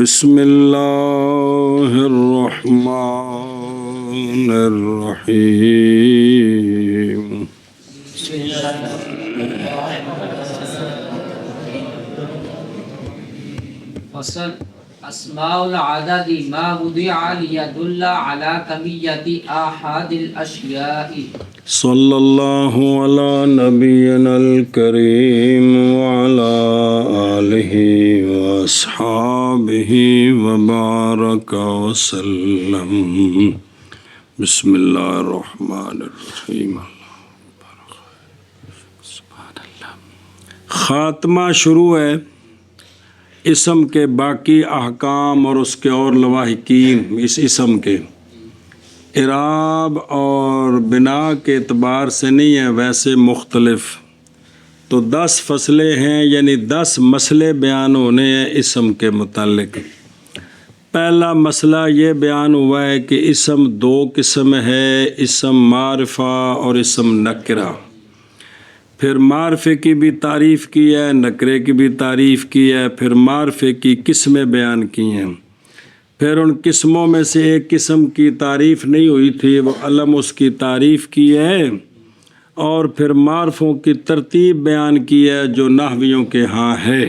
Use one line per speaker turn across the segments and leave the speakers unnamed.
بسم اللہ الرحمن الرحیم
فصل اسماء العدد ما وضع ليدل على كمية آحاد الأشياء
صلی اللہ علی نبینا الکریم وعلی آلہ واصحابہ وبارک وسلم بسم اللہ الرحمن الرحیم خاتمہ شروع ہے اسم کے باقی احکام اور اس کے اور لواحقین اس اسم کے اعراب اور بنا کے اعتبار سے نہیں ہے، ویسے مختلف تو 10 فصلیں ہیں، یعنی 10 مسئلے بیان ہونے ہیں اسم کے متعلق۔ پہلا مسئلہ یہ بیان ہوا ہے کہ اسم 2 قسم ہے، اسم معرفہ اور اسم نکرہ۔ پھر معرفے کی بھی تعریف کی ہے، نکرے کی بھی تعریف کی ہے، پھر معرفے کی قسمیں بیان کی ہیں۔ پھر ان قسموں میں سے ایک قسم کی تعریف نہیں ہوئی تھی، وہ علم اس کی تعریف کی ہے، اور پھر معرفوں کی ترتیب بیان کی ہے جو نحویوں کے ہاں ہے۔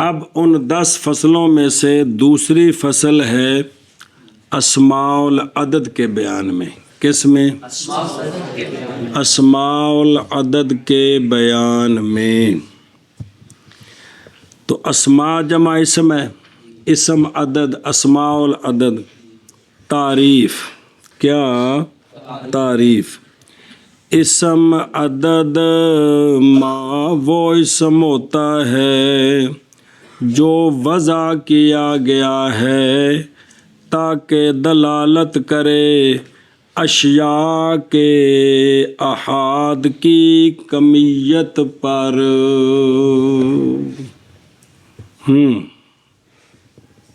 اب ان 10 فصلوں میں سے دوسری فصل ہے اسماء العدد کے بیان میں۔ کس میں؟ اسماء العدد کے بیان میں۔ تو اسماء جمع اسم ہے، اسم عدد، اسماء العدد۔ تعریف کیا؟ تعریف اسم عدد ما وہ اسم ہوتا ہے جو وضع کیا گیا ہے تاکہ دلالت کرے اشیاء کے احاد کی کمیت پر۔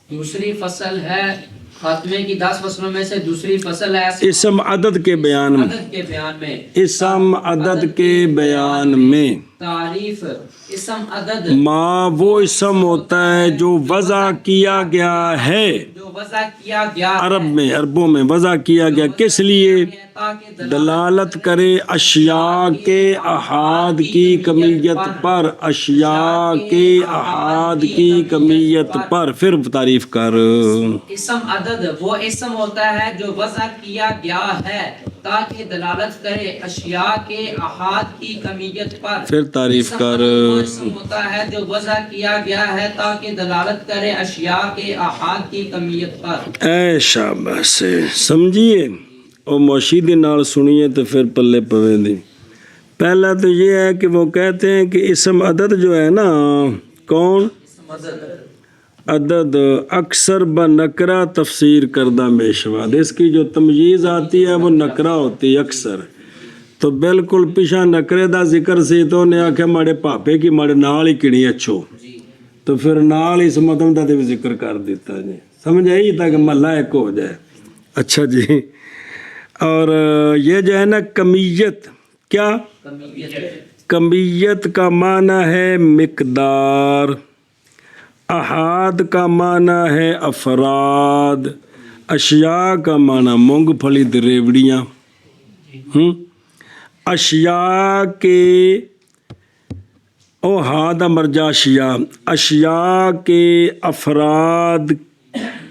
دوسری فصل ہے خاتمے کی 10 فصلوں میں سے دوسری فصل ہے
اسم عدد کے بیان میں۔ اسم عدد کے بیان میں
تعریف اسم عدد
ما وہ اسم ہوتا ہے جو وضع کیا گیا ہے،
جو وضع کیا گیا
عربوں میں وضع کیا گیا کس لیے؟ دلالت کرے اشیاء کے احاد کی کمیت پر، اشیاء کے احاد کی کمیت پر۔ پھر تعریف کر۔
اسم عدد وہ اسم ہوتا ہے جو وضع کیا گیا ہے تاکہ دلالت کرے اشیاء کے احاد کی کمیت پر۔
پھر تعریف کر۔
وہ اسم ہوتا ہے جو وضع کیا گیا ہے تاکہ دلالت کرے اشیاء کے احاد کی کمیت پر۔
اے شاباش سے سمجھیے اور موشیدی نال سنیے تو پھر پلے پوے دی۔ پہلا تو یہ ہے کہ وہ کہتے ہیں کہ اسم عدد جو ہے نا، کون؟ عدد اکثر بنکرہ تفسیر کردہ بے شمار، اس کی جو تمییز آتی ہے وہ نکرہ ہوتی ہے اکثر۔ تو بالکل پیچھا نکرے دا ذکر سی تو انہیں آکھا ماڑے پاپے کی ماڑے نال ہی کڑی اچھو، تو پھر نال اس مدم دا بھی ذکر کر دیتا جی، سمجھ آئی تاکہ محلہ ایک ہو جائے۔ اچھا جی، اور یہ جو ہے نا کمیت، کیا؟ کمیت کا معنی ہے مقدار، احاد کا معنی ہے افراد، اشیاء کا معنی مونگ پھلی دریوڑیاں، اشیاء کے احاد مرجع اشیاء کے افراد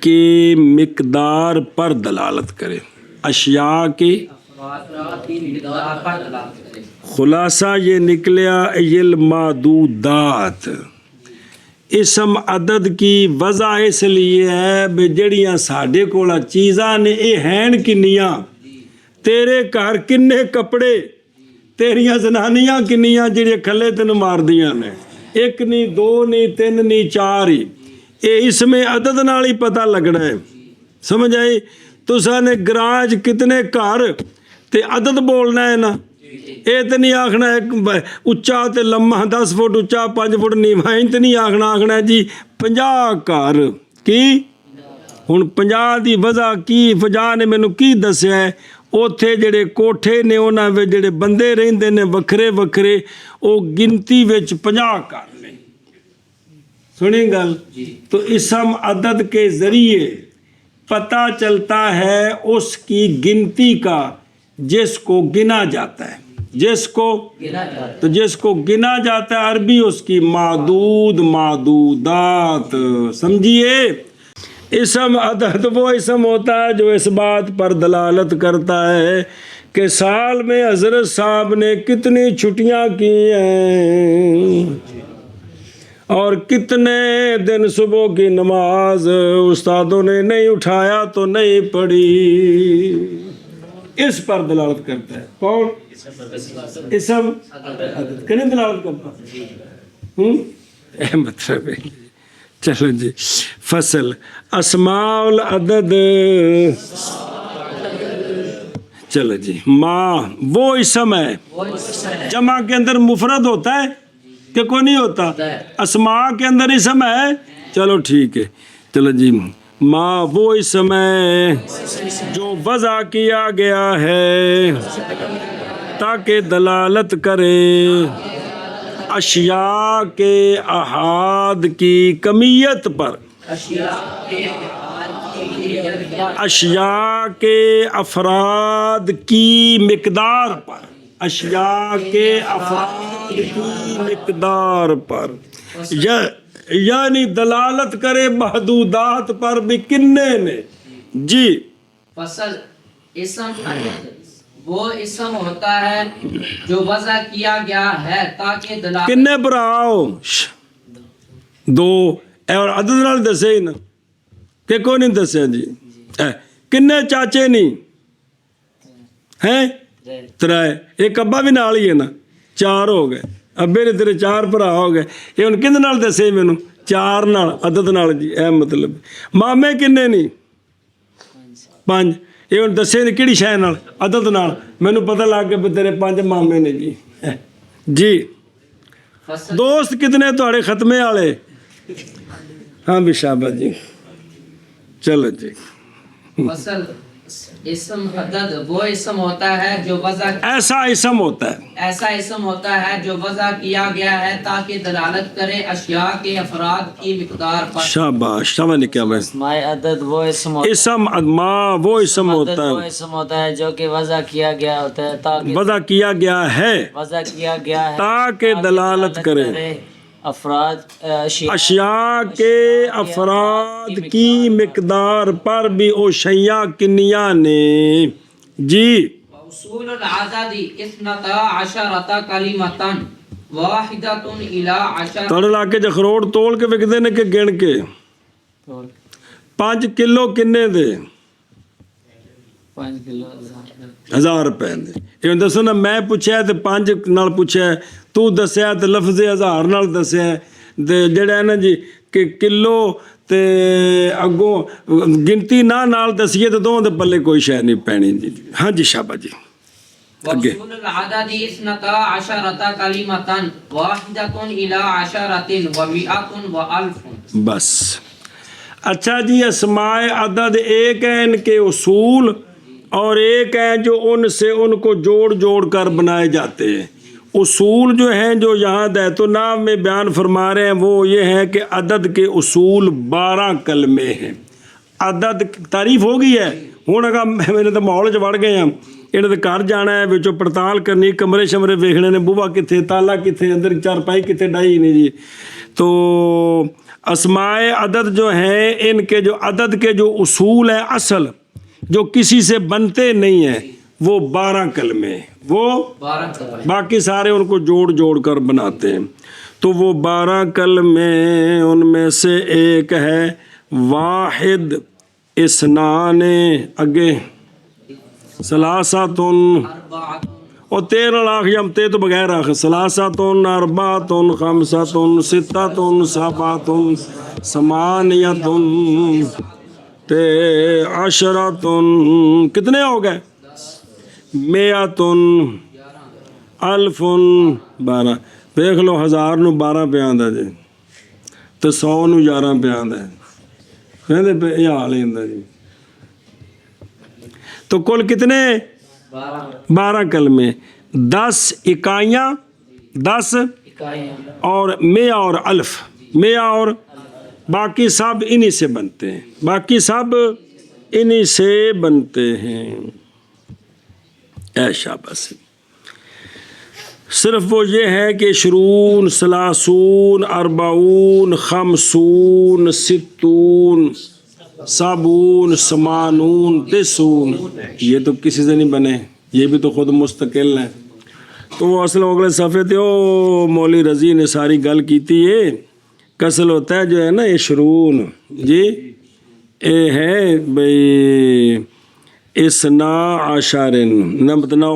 کے مقدار پر دلالت کرے، اشیاء کے خلاصہ یہ نکلیا المعدودات۔ اسم عدد کی وضع اس لیے ہے بھی جڑیاں ساڈے کولا چیزاں نے اے ہین کنیاں، تیرے گھر کنے کپڑے، تیریاں زنانیاں کنیاں جڑے کھلے تین مار دیاں نے، 1 نہیں 2 نہیں 3 نہیں 4 ہی، اے اس میں عدد نال ہی پتہ لگنا ہے۔ سمجھ آئی؟ تساں نے گراج کتنے گھر تے عدد بولنا ہے نا، اے تے نہیں آکھنا ہے اچا تے لمحہ 10 فٹ اچا 5 فٹ نیواں، تے نہیں آکھنا ہے جی 50 گھر کی۔ ہن 50 دی وضع کی 50 نے مینوں کی دسیا ہے، اوتھے جڑے کوٹھے نے انہاں وچ جڑے بندے رہندے نے وکھرے وکھرے، او گنتی وچ 50 گھر نے۔ سنیں گل تو اسم عدد کے ذریعے پتہ چلتا ہے اس کی گنتی کا جس کو گنا جاتا ہے، جس کو تو جس کو گنا جاتا ہے عربی اس کی معدود معدودات، سمجھیے۔ اسم عدد وہ اسم ہوتا ہے جو اس بات پر دلالت کرتا ہے کہ سال میں حضرت صاحب نے کتنی چھٹیاں کی ہیں اور کتنے دن صبح کی نماز استادوں نے نہیں اٹھایا تو نہیں پڑھی، اس پر دلالت کرتا ہے۔ کون؟ اسم عدد کنے دلالت کرتا ہے؟ مطلب ہے چلو جی۔ فصل اسماء العدد، چلو جی۔ ماں وہ اسم ہے، جمع کے اندر مفرد ہوتا ہے کہ کوئی نہیں ہوتا؟ اسماء کے اندر اسم ہے، چلو ٹھیک ہے، چلو جی۔ ماں وہ اسم ہے جو وضع کیا گیا ہے تاکہ دلالت کرے اشیاء کے احاد کی کمیت پر، اشیاء کے افراد کی مقدار پر، اشیاء کے افراد کی مقدار پر، یعنی دلالت کرے محدودات پر بھی کنے نے جی۔
فصل اسم عدد وہ اسم ہوتا ہے جو وضع کیا گیا ہے تاکہ دلالت
کنے براؤ دو اور عدد نال دسے ہی نا کہ کوئی نہیں دسیا جی۔ کنے چاچے نہیں ہیں؟ ترائے، ایک ابا بھی نال ہی ہے نا، چار ہو گئے، ابے نے تیرے چار بھرا ہو گئے، یہ ہن کنے نال دسے مینوں؟ چار نال، عدد نال جی۔ اے مطلب مامے کنے نہیں؟ پانچ، یہ ہن دسے نہیں کہڑی شے نال؟ عدد نال، مینوں پتہ لگ گیا تیرے پانچ مامے نے جی۔ جی دوست کتنے تہاڑے ختمے والے؟ ہاں بھی شاباش جی، چلو جی۔
فصل اسم عدد وہ اسم ہوتا ہے جو وضع
ایسا اسم ہوتا ہے،
ایسا اسم ہوتا ہے جو وضع کیا گیا ہے تاکہ دلالت کرے اشیاء کے افراد کی مقدار پر۔
شاباش، سمجھ نہیں کیا میں
اسماء عدد وہ اسم ہوتا ہے،
اسم ماں وہ اسم
عدد
ہوتا
وہ
ہے
اسم ہوتا ہے جو کہ وضع کیا گیا ہوتا ہے تاکہ
وضع کیا گیا ہے
وضع کیا گیا ہے
تاکہ دلالت کرے
افراد
اشیاء کے افراد کی مقدار پر بھی او شیاء کنیاں نے جی۔
اصول العدد اثنتا عشرۃ کلمۃ واحدۃ الی عشر۔
تھوڑے علاقے چ اخروٹ تول کے وکدے نے کہ گن کے؟ 5 کلو کنے دے؟
5 کلو
1000 روپے دے۔ یہ دسو نا، میں پوچھا تے 5 نال پوچھا، تو دسیا تے لفظ 1000 نال دسیا، تے جڑا ہے نا جی کہ کلو تے اگوں گنتی نال دسیے تے دونوں دے پلے کوئی شے نہیں پینی جی۔ ہاں جی شاباش جی۔
اصول العدد اثنتا عشرۃ کلمۃ واحدۃ الی عشرۃ ومئۃ والف۔
بس اچھا جی، اسماء عدد ایک ہیں ان کے اصول اور ایک ہیں جو ان سے ان کو جوڑ جوڑ کر بنائے جاتے ہیں۔ اصول جو ہیں جو یہاں دیت و ناو میں بیان فرما رہے ہیں وہ یہ ہے کہ عدد کے اصول 12 کلمے ہیں۔ عدد تعریف ہو گئی ہے، ہوں اگر میرے تو ماحول چ وڑ گئے ہیں، انہیں تو گھر جانا ہے، بچوں پڑتال کرنی، کمرے شمرے ویکھنے نے، بوبا کتنے، تالا کتنے، اندر چارپائی کتنے ڈائی نہیں جی۔ تو اسماء عدد جو ہیں ان کے جو عدد کے جو اصول ہیں اصل جو کسی سے بنتے نہیں ہیں وہ 12 کلمے، وہ
12 کلمے،
باقی سارے ان کو جوڑ جوڑ کر بناتے ہیں۔ تو وہ 12 کلمے ان میں سے ایک ہے واحد، اثنان، اگے ثلاثۃ،
اربعۃ،
اور 13 لاکھ یم تے تو بغیر آخر، ثلاثۃ، اربعۃ، خمسۃ، ستۃ، سبعۃ، ثمانیۃ، عشرۃ، کتنے ہو گئے؟ 100، 1000، 12۔ دیکھ لو 1000 نو 12 پہ آندا جی تو 100 نو 11 پہ آندا ہے، کہندے پہ یہ حال ہی ہوندا جی۔ تو کل کتنے؟ 12 کلمے، 10 اکائیاں، 10
اکائیاں
اور 100 اور الف، 100 اور باقی سب انہی سے بنتے ہیں، باقی سب انہی سے بنتے ہیں۔ اے شاباش، صرف وہ یہ ہے کہ 20 30 40 50 60 70 80 90 یہ تو کسی سے نہیں بنے، یہ بھی تو خود مستقل ہیں۔ تو وہ اصل اگلے صفحے تے او مولوی رضی نے ساری گل کیتی ہے، کسل ہوتا ہے جو ہے نا یہ شرون جی، اے ہے بھئی اسنا عشرن نمتنا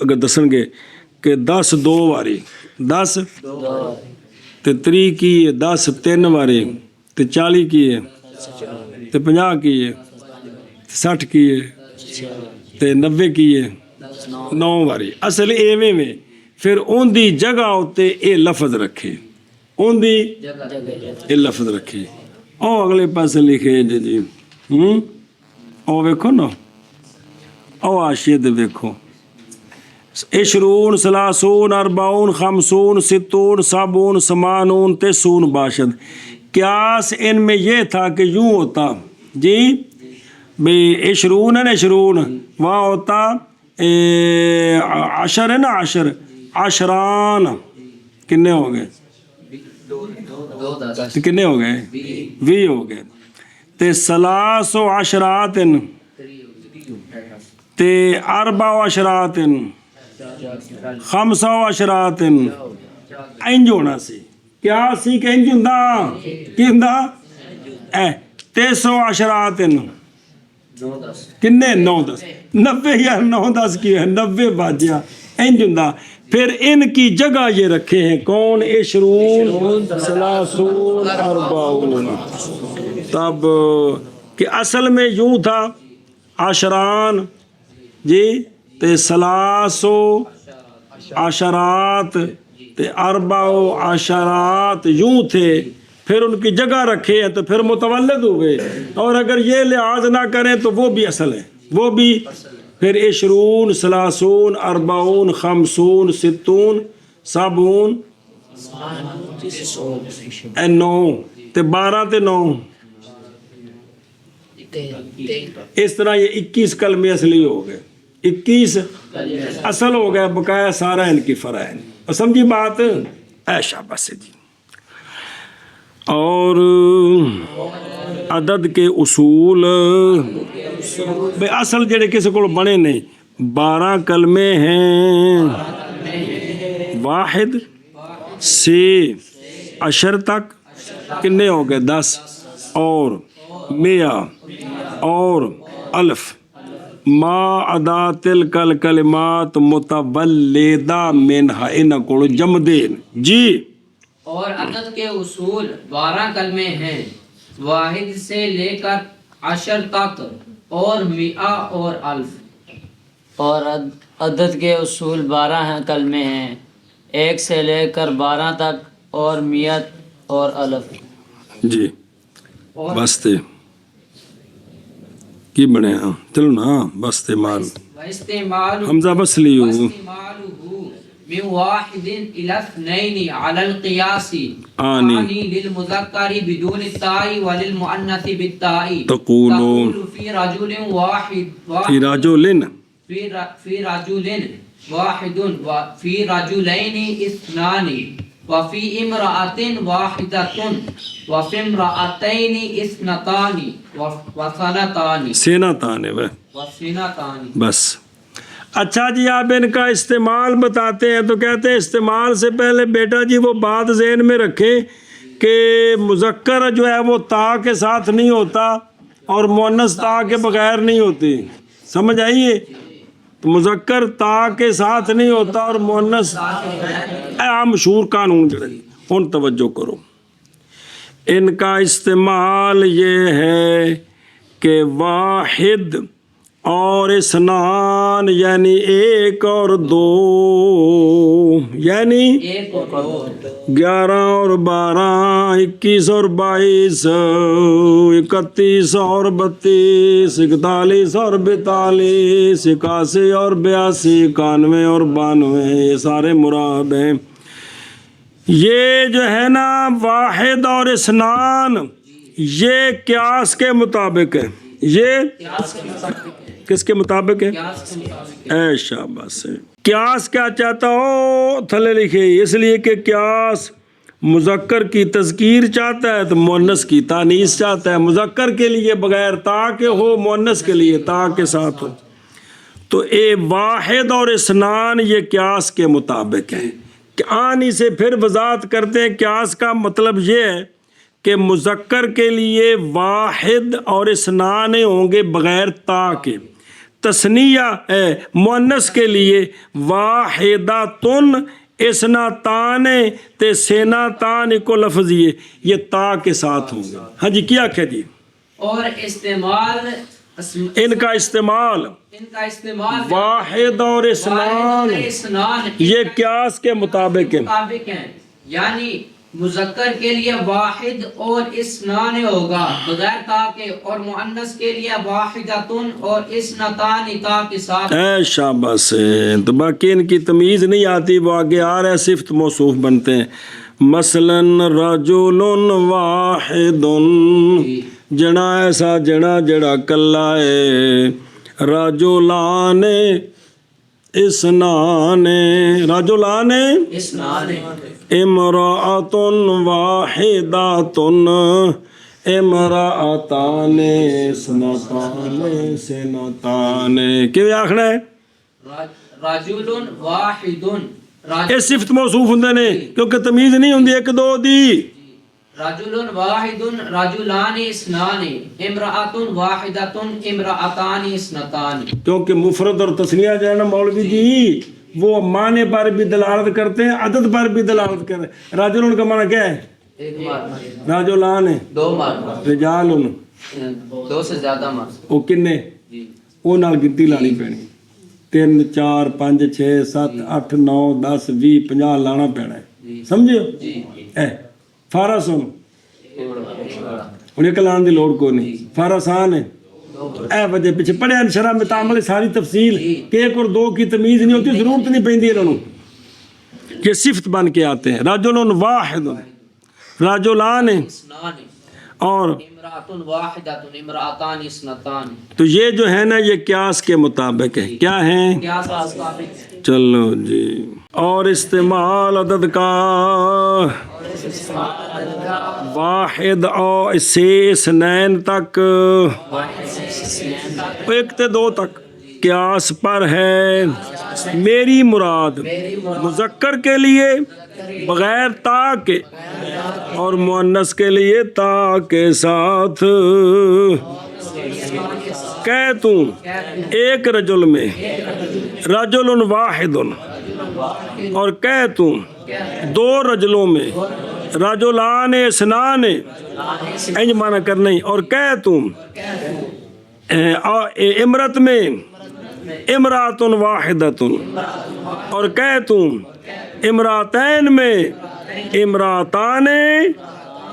اگر دسن گے کہ 10 2 واری 10 تے 3 کی ہے، 10 3 واری تے 40 کی ہے تے 50 کی ہے، 60 کی ہے تے 90 کی ہے 9 واری۔ اصل ایویں میں پھر اون دی جگہ ہوتے اے لفظ رکھے، اون دی اے لفظ رکھے۔ او اگلے پاسے لکھے جی او ویکھو نا، او آشیت دیکھو 20 30 40 50 60 70 80 90 باشد۔ قیاس ان میں یہ تھا کہ یوں ہوتا جی بھئی 20 ہے نا 20 وہاں ہوتا 10 ہے نا 10 عشران کنے ہو گئے، کنے ہو گئے 20 ہو گئے تے 3 عشرات تے 4 عشرات 5 عشرات انج ہونا سی، کیا سی کہ انج ہوندا کی ہوندا 3 عشرات کنے 9 10 90 یا 9 10 کی ہے 90 باجیا انج ہوندا۔ پھر ان کی جگہ یہ رکھے ہیں کون 20 30 40 تب کہ اصل میں یوں تھا عشران جی تے 3 عشرات تے 4 عشرات یوں تھے، پھر ان کی جگہ رکھے ہیں تو پھر متولد ہوئے، اور اگر یہ لحاظ نہ کریں تو وہ بھی اصل ہے، وہ بھی پھر 20 30 40 50 60 70 9 تے 12 تے 9 اس طرح یہ 21 کلمے اصلی ہو گئے، 21 اصل ہو گئے، بقایا سارا ان کی فرائن۔ سمجھی بات؟ اے شاباش جی۔ اور عدد کے اصول بے اصل جڑے کسی کو بنے نہیں، 12 کلمے ہیں، 1 سے 10 تک کنے ہو گئے 10 اور 100 اور 1000 ما ادا تلک الکلمات متولدہ منہا ان کو جمدین جی۔
اور عدد کے اصول 12 کلمے ہیں، 1 سے لے کر 10 تک اور 100 اور 1000۔
اور عدد کے اصول 12 ہیں کلمے ہیں، 1 سے لے کر 12 تک اور 100 اور 1000
جی۔ بستے کی بنے ہاں چلو نا بستے مال حمزہ بسلی ہو
من 1 إلى 2 على القياس
آنی
للمذكر بدون التاء وللمؤنث بالتاء
تقول
في رجل واحد
فی رجل
في رجل واحد وفي رجلين 2 وفي امرأة 1 وفي امرأتين 2 وسنتان
سینتان ہے
وسنتان۔
بس اچھا جی، آپ ان کا استعمال بتاتے ہیں تو کہتے ہیں استعمال سے پہلے بیٹا جی وہ بات ذہن میں رکھیں کہ مذکر جو ہے وہ تا کے ساتھ نہیں ہوتا اور مؤنث تا کے بغیر نہیں ہوتی، سمجھ آئیے؟ تو مذکر تا کے ساتھ نہیں ہوتا اور مؤنث عام مشہور قانون جڑے ان توجہ کرو۔ ان کا استعمال یہ ہے کہ 1 اور 2 یعنی 1 اور 2 یعنی 11 اور 12 21 اور 22 31 اور 32 41 اور 42 81 اور 82 91 اور 92 یہ سارے مراد ہیں۔ یہ جو ہے نا 1 اور 2 یہ قیاس کے مطابق ہے، یہ
قیاس کے مطابق ہے،
کس کے مطابق ہے؟
قیاس کے مطابق
اے شاباش ہے۔ قیاس کیا چاہتا ہو تھلے لکھے، اس لیے کہ قیاس مذکر کی تذکیر چاہتا ہے تو مؤنث کی تانیث چاہتا ہے، مذکر کے لیے بغیر تا کے ہو، مؤنث کے لیے تا کے ساتھ ہو۔ تو اے واحد اور اثنان یہ قیاس کے مطابق ہے۔ آنی سے پھر وضاحت کرتے ہیں قیاس کا مطلب یہ ہے کہ مذکر کے لیے واحد اور اثنان ہوں گے بغیر تا کے، تثنیہ مؤنث کے لیے واحداتن اثنتان تے سیناتان کو لفظ یہ تا کے ساتھ ہوں گے۔ ہاں جی کیا کہہ جی؟
اور استعمال
ان کا استعمال واحد اور اثنان یہ قیاس کے مطابق ہے،
مطابق ہیں، یعنی مذکر کے لیے واحد اور اثنان ہوگا بغیر تا کے، اور مؤنث کے لیے واحدتن اور اثنتان تا کے ساتھ۔
اے شاباش ہے۔ تو باقی ان کی تمیز نہیں آتی، وہ آگے آ رہا ہے، صفت موصوف بنتے ہیں۔ مثلاً رجل واحد، جنا ایسا جنا جڑا کلا ہے، رجلان اثنان، رجلان
اثنان،
امرأۃ واحدۃ، امرأتان اثنتان سنتان۔ کیوں آخنا ہے؟
رجل واحد،
یہ صفت موصوف ہوں نے کیونکہ تمیز نہیں ہوں ایک دو دی۔
رجل واحد، رجلان اثنان، امرأۃ واحدۃ، امرأتان اثنتان۔
کیونکہ مفرد اور تثنیہ جو ہے نا مولوی جی وہ معنی پر بھی دلالت کرتے ہیں، عدد پر بھی دلالت کرتے ہیں۔ راجلون کا معنی کیا ہے؟
ایک مرد،
راجلان
دو مرد،
رجالن
دو سے زیادہ مرد۔
وہ کنے
جی
وہ نال گنتی لانی پینی، 3 4 5 6 7 8 9 10 20 50 لانا پینا ہے، سمجھے؟
جی
فارا سن انہیں کلان دی لوڑ کو نہیں، فارا آسان ہے۔ اے وجہ پیچھے پڑھے شرح میں تعامل ساری تفصیل کہ ایک اور دو کی تمیز نہیں ہوتی، ضرورت نہیں پیندی انہوں، یہ صفت بن کے آتے ہیں۔ رجل واحد، رجلان
اثنان،
اور
امرأۃ واحدۃ، امرأتان اثنتان۔
تو یہ جو ہے نا یہ قیاس کے مطابق ہے۔ کیا ہیں؟
قیاس کے مطابق ہے۔
چلو جی، اور استعمال عدد کا واحد اور سے اثنین تک، ایک تے دو تک قیاس پر ہے۔ میری مراد مذکر کے لیے بغیر تا کے اور مؤنث کے لیے تا کے ساتھ۔ کہتوں ایک رجل میں رجل واحد، اور کہتوں دو رجلوں میں رجلان اثنان، انج معنی کرنا ہی۔ اور کہتوں امرت میں امرات واحدۃ، اور کہتوں امراتین میں امراتان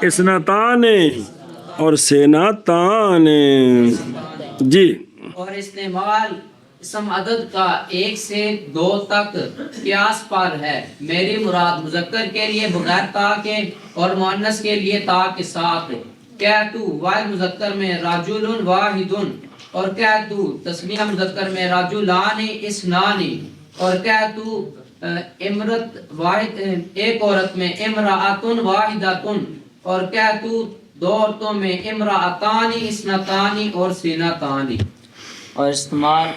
اثنتان اور سیناتان۔ جی،
اور استعمال اسم عدد کا 1 سے 2 تک قیاس پر ہے۔ میری مراد مذکر کے لیے بغیر تا کے اور مؤنث کے لیے تا کے ساتھ۔ کہتو واحد مذکر میں رجل واحد، اور کہتو تسنیہ مذکر میں رجلان اثنان، اور کہتو امرت واحد ایک عورت میں امرأۃ واحدۃ، اور کہتو 2 عورتوں میں امرأتان اثنتان اور سینتان۔
اور استعمال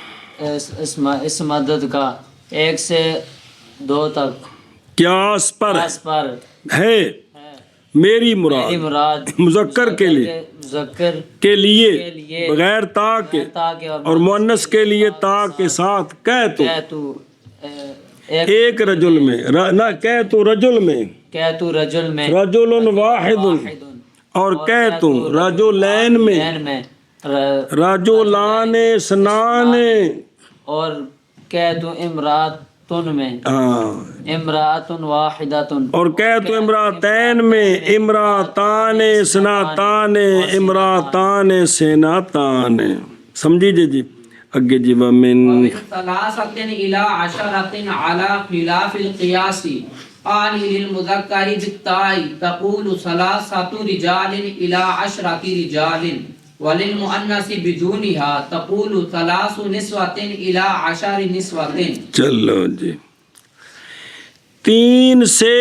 اسم عدد کا 1 سے 2 تک
قیاس پر
قیاس پر
ہے۔ میری مراد
مراد
مذکر کے لیے
مذکر
کے لیے بغیر تا کے
تاکہ
اور مؤنث کے لیے تا کے ساتھ۔ کہتو
کہتو
ایک رجل میں نہ کہتو رجل میں
کہتو رجل میں
رجل واحد، اور کہتو رجلین میں رجلان اثنان،
اور کہتو امراتن میں امرات واحدۃ،
اور کہتو امراتین میں امراتان اثنتان امراتان سیناتان۔ سمجھی جی اگے جی ومن
ثلاثة إلى 10 على خلاف القياس آن للمذکر بالتاء تقول ثلاثة رجال إلى 10 رجال وللمؤنث بدونها تقول 3 نسوة إلى 10 نسوة.
چلو جی 3 سے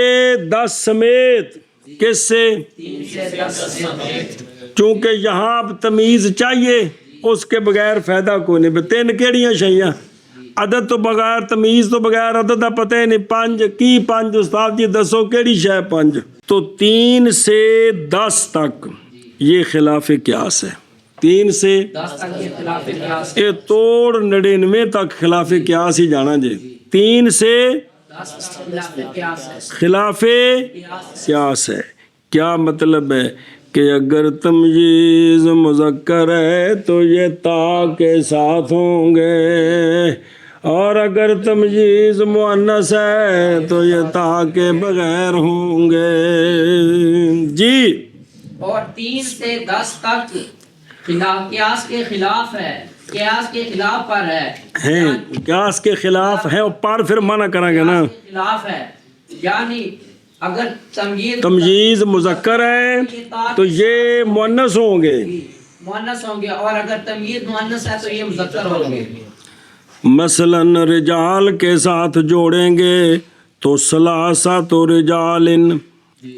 10 سمیت کس سے؟
3 سے 10 سمیت.
چونکہ یہاں اب تمیز چاہیے اس کے بغیر فائدہ کوئی نہیں. 3 کیڑیاں شیاں عدد تو بغیر تمیز تو بغیر عدد دا پتہ ہی نہیں. 5 کی 5 استاد جی دسو کیڑی شے 5؟ تو 3 سے 10 تک یہ خلاف قیاس ہے. 3 سے
10 تک یہ خلاف قیاس.
یہ توڑ 99 تک خلاف قیاس ہی جانا جی. 3 سے
10 خلاف قیاس ہے.
خلاف قیاس ہے. کیا مطلب ہے کہ اگر تمییز مذکر ہے تو یہ تا کے ساتھ ہوں گے اور اگر تمییز مؤنث ہے تو یہ تا کے بغیر ہوں گے. جی
اور 3 سے 10 تک خلاف قیاس کے خلاف ہے. قیاس کے خلاف پر ہے.
ہیں قیاس کے خلاف ہے اور پر پھر منع کریں گے نا.
قیاس کے خلاف ہے یعنی اگر
تمییز مذکر ہے تو یہ مؤنث ہوں گے.
مؤنث ہوں گے اور اگر تمییز مؤنث ہے تو یہ مذکر ہوں گے.
مثلاً رجال کے ساتھ جوڑیں گے تو ثلاثۃ رجال،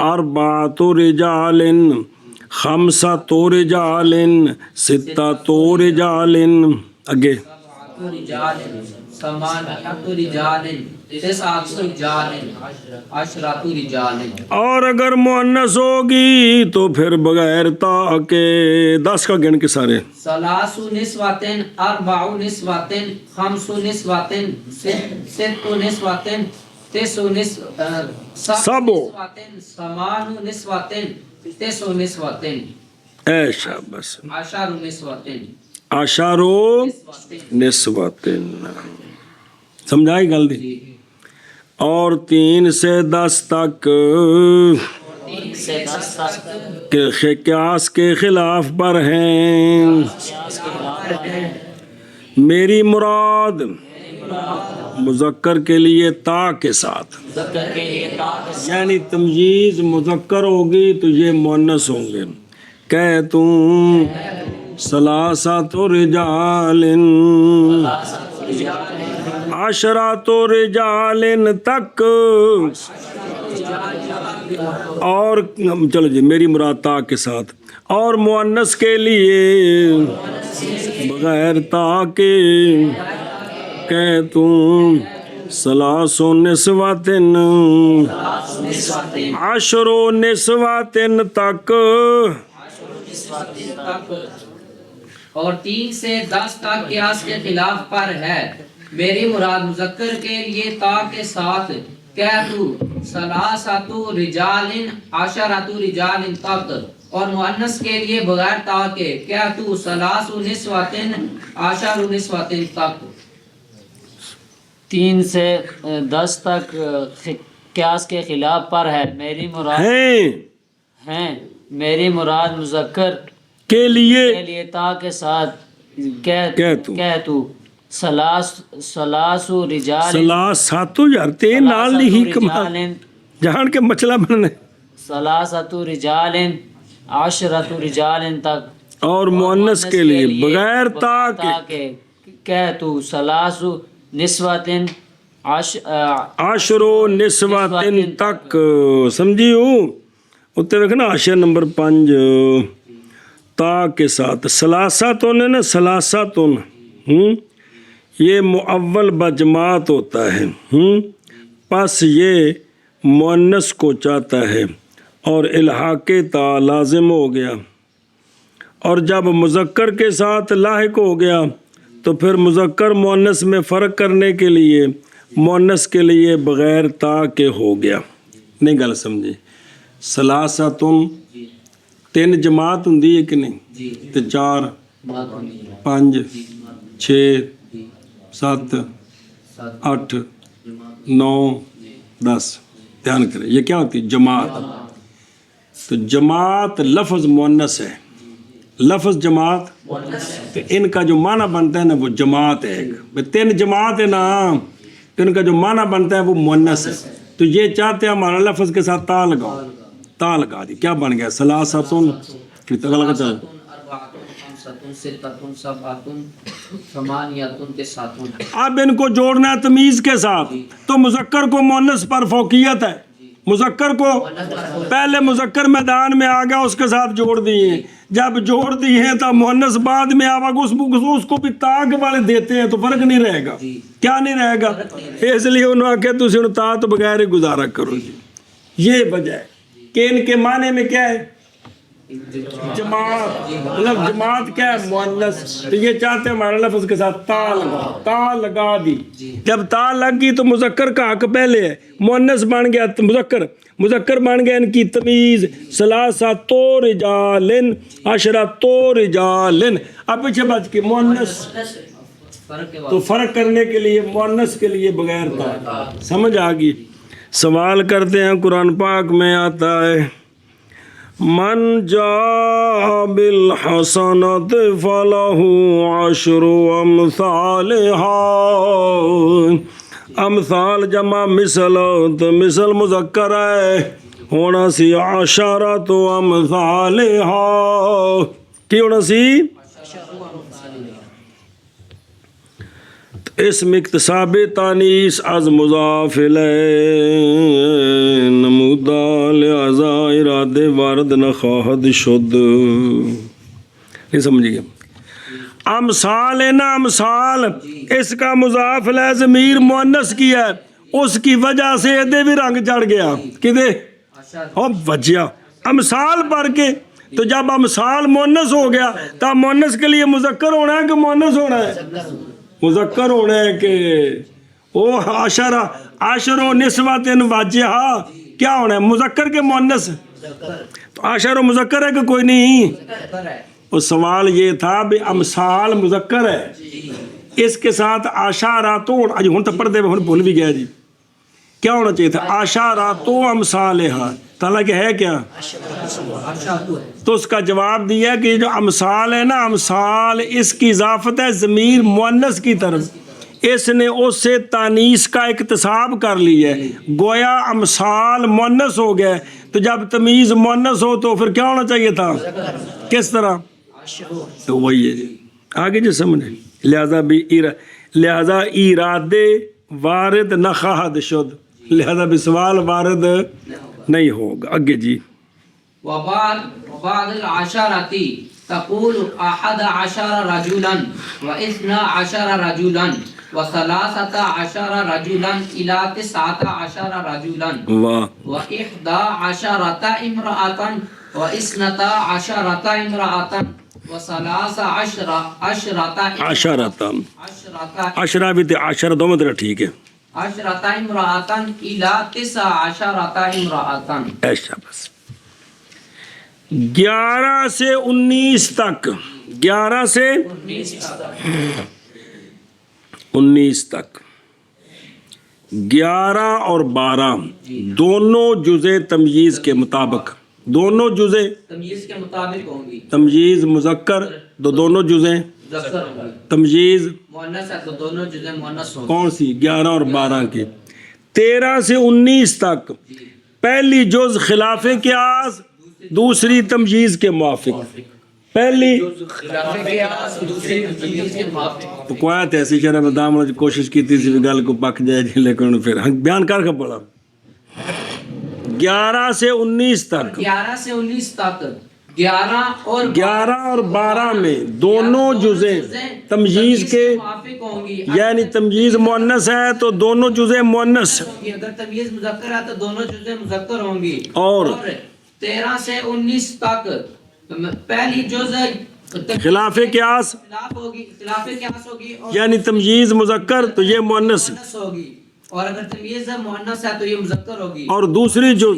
اربعۃ رجال، خمسۃ رجال، ستۃ رجال. آگے
رجال، ثمانیۃ رجال، تسعۃ رجال، عشرۃ رجال.
اور اگر مؤنث ہوگی تو پھر بغیر تا کے 10 کا گن کے سارے.
ثلاث نسوۃ، اربع نسوۃ، خمس نسوۃ، ست نسوۃ، تسع نسوۃ،
سب
ثمان نسوۃ، تسع نسوۃ،
ایشا بس
عشر نسوۃ.
عشرو نسوۃ. سمجھائی گل دی. اور 3 سے 10 تک
3 سے 10 تک
قیاس کے خلاف پر ہیں. میری مراد مذکر کے لیے تا کے ساتھ، یعنی تمییز مذکر ہوگی تو یہ مؤنث ہوں گے. کہ تم ثلاثۃ رجال، عشرۃ رجال تک. اور چلو جی میری مراد تا کے ساتھ. اور مؤنث کے لیے بغیر تا کے کہ تم ثلاث نسوۃ، عشر نسوۃ تک.
اور 3 سے 10 تک قیاس کے خلاف پر ہے. میری مراد مذکر کے لیے تا کے ساتھ کہتو ثلاثۃ رجال، عشرۃ رجال تک. اور مؤنث کے لیے بغیر تا کے کہتو ثلاث نسوۃ، عشر نسوۃ تک.
3 سے 10 تک قیاس کے خلاف پر ہے. میری مراد ہیں میری مراد مذکر
کے لیے
تا کے ساتھ کہتو ثلاث رجال،
ثلاثۃ یار تے نال نہیں کمال جان کے مچلا بننے.
ثلاثۃ رجال، عشرۃ رجال تک.
اور مؤنث کے لیے بغیر تا کے
کہتو ثلاث نسوۃ،
عشر نسوۃ تک. سمجھی ہوں اتنے دیکھنا عشر نمبر 5 تا کے ساتھ. ثلاثۃ نا ثلاثۃ یہ مؤول بجماعت ہوتا ہے. پس یہ مؤنث کو چاہتا ہے اور الحاق تا لازم ہو گیا. اور جب مذکر کے ساتھ لاحق ہو گیا تو پھر مذکر مؤنث میں فرق کرنے کے لیے مؤنث کے لیے بغیر تا کے ہو گیا. نہیں گل سمجھی. ثلاثۃ 3 جماعت ہوندی ہے کہ نہیں؟ تے 4 5 6 7 8 9 10. دھیان کریں یہ کیا ہوتی ہے؟ جماعت. تو جماعت لفظ مؤنث ہے. لفظ جماعت تو ان کا جو معنی بنتا ہے نا وہ جماعت ہے. 3 جماعت ہے نا تو ان کا جو معنی بنتا ہے وہ مؤنث ہے. تو یہ چاہتے ہیں ہمارا لفظ کے ساتھ تا لگاؤ، تا لگا دی، کیا بن گیا؟ ثلاثتن، کتنا لگا چاہے؟ اب ان کو جوڑنا ہے تمیز کے ساتھ، تو مذکر کو مؤنث پر فوقیت ہے، مذکر کو پہلے مذکر میدان میں آ گیا، اس کے ساتھ جوڑ دیے، جب جوڑ دیے ہیں تو مؤنث بعد میں آوا اس کو بھی تاگ والے دیتے ہیں تو فرق نہیں رہے گا، کیا نہیں رہے گا؟ اس لیے انہوں نے کہا تسی ان تا تو بغیر ہی گزارا کرو جی۔ یہ وجہ ہے کہ ان کے معنی میں کیا ہے؟ جماعت، مطلب جماعت کیا ہے؟ مؤنث۔ تو یہ چاہتے ہیں ہمارے لفظ کے ساتھ تا لگا، تا لگا دی، جب تا لگ گئی تو مذکر کا حق پہلے ہے، مؤنث بن گیا مذکر بن گیا ان کی تمیز، ثلاثۃ رجال عشرۃ رجال۔ اب پیچھے بچ کے مؤنث، تو فرق کرنے کے لیے مؤنث کے لیے بغیر تا، سمجھ آ گئی؟ سوال کرتے ہیں، قرآن پاک میں آتا ہے من جاء بالحسنۃ فلہ عشر امثالہا، امثال جمع مثل، تو مثل مذکر ہے، ہونا سی عشرۃ امثالہا، کی ہونا سی؟ اسم اکتساب تانیس از مضاف الیہ نمودا، لہذا ارادے وارد نخواہد شد۔ نہیں سمجھے گا؟ امثال ہے نا، امثال اس کا مضاف الیہ ضمیر مؤنث کی ہے، اس کی وجہ سے ادھے بھی رنگ چڑھ گیا، کدے وجہ امثال پڑھ کے۔ تو جب امثال مؤنث ہو گیا تو مؤنث کے لیے مذکر ہونا ہے کہ مؤنث ہونا ہے؟ مذکر ہونا ہے کہ او عشرہ، عشر و نسوۃ واجہہ، کیا ہونا ہے؟ مذکر کے مؤنث، تو عشر و مذکر ہے کہ کوئی نہیں؟ اور سوال یہ تھا بھی امثال مذکر ہے، اس کے ساتھ عشرۃ، اج ہن تو پڑھتے ہن بھول بھی گیا جی، کیا ہونا چاہیے تھا؟ عشرۃ امثالہا، تعالیٰ کہ ہے کیا؟ تو اس کا جواب دیا کہ جو امثال ہے نا، امثال اس کی اضافت ہے ضمیر مؤنث کی طرف، اس نے اس سے تانیث کا اکتساب کر لی ہے، گویا امثال مؤنث ہو گیا، تو جب تمیز مؤنث ہو تو پھر کیا ہونا چاہیے تھا؟ کس طرح؟ تو وہی ہے جی، آگے جو سمجھے، لہذا ارادے وارد نخواہد شد، لہذا بھی سوال وارد نہیں ہوگا۔ آگے جی،
وبعد العشرة تقول 11 رجلا و12 رجلا و13 رجلا إلى 19 رجلا و11 امرأة و12 امرأة و13
عشرہ بھی تھے، عشرہ دو مطلب ٹھیک ہے،
10 امرأة إلى 19 امرأة،
ایسا بس 11 سے 19 تک، 11 سے 19 تک، 11 اور 12 دونوں جزء تمییز کے مطابق، دونوں جزء
تمییز کے مطابق ہوں گی،
تمییز مذکر تو دونوں جزء
مذکر ہوں گی،
تمییز
مؤنث ہے تو دونوں جزء مؤنث ہوں گی۔
کون سی؟ 11 اور 12 کی۔ 13 سے 19 تک پہلی جز خلاف قیاس، دوسری تمییز کے موافق، پہلی تو کوئی ایسی شرح میں دام کوشش کی تھی گل کو پک جائے جی، لیکن پھر بیان کر کے پڑا 11 سے 19 تک،
11 سے 19 تک 11 اور 12
میں دونوں جزء تمییز کے،
موافق ہوں گی،
یعنی تمییز مؤنث ہے تو دونوں جزء مؤنث،
اگر تمییز مذکر ہے تو دونوں جزء مذکر ہوں گی،
اور
13 سے 19 تک پہلی جزء
خلاف قیاس
خلاف قیاس ہوگی،
یعنی تمییز مذکر تو یہ مؤنث
ہوگی، اور اگر تمییز مؤنث ہے تو یہ مذکر ہوگی،
اور دوسری جز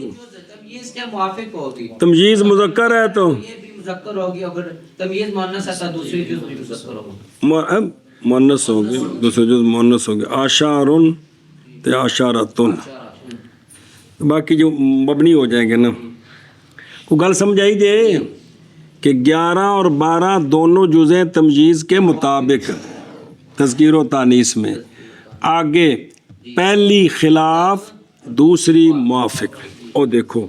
تمییز کے موافق ہوگی،
تمییز مذکر ہے تو
یہ بھی مذکر ہوگی، اگر تمییز مؤنث ہے تو دوسری جز بھی مذکر ہوگی،
مؤنث ہوگی، دوسری جز مؤنث ہوگی، عشارن تے عشارتن، باقی جو مبنی ہو جائیں گے نا۔ کو گل سمجھائی دے کہ 11 اور 12 دونوں جزیں تمییز کے مطابق تذکیر و تانیث میں، آگے پہلی خلاف دوسری موافق. اور دیکھو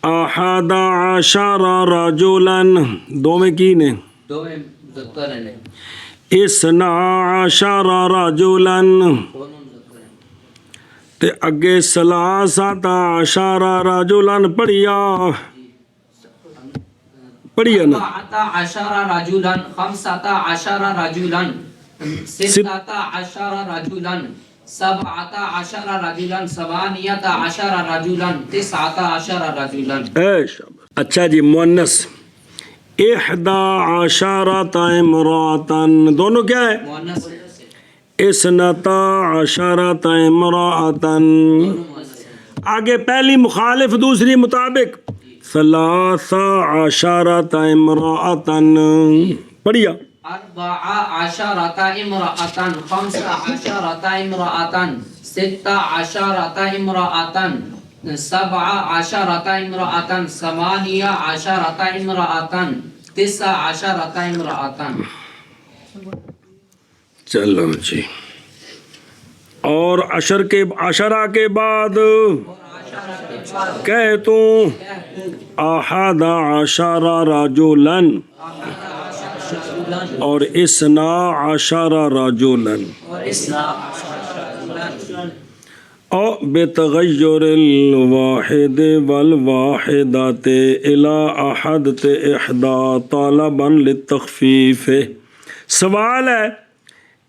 احد عشر رجلا دو میں کی نے
دو میں مذکر ہیں
اثنا عشر رجلا
دونوں مذکر ہیں
تے اگے ثلاثۃ عشر رجلا پڑھیا نا
سبعة عشر رجلا خمسة عشر رجلا ستة عشر رجلا سبعة عشر رجلا ثمانية عشر رجلا تسعة عشر رجلا.
اے شاباش. اچھا جی مؤنث احدى عشرۃ امرأة دونوں کیا ہے
مؤنث
اثنتا عشرۃ امرأة. آگے پہلی مخالف دوسری مطابق ثلاث عشرۃ امرأة پڑھیا
14 امرأة 15 امرأة 16 امرأة 17 امرأة 18 امرأة 19 امرأة.
چلو جی. اور عشرہ کے بعد کہہ تو احد عشر رجلا اور اثنا عشر رجلا او بتغیر الواحد والواحدات الى احد احدا طالبا للتخفیف. سوال ہے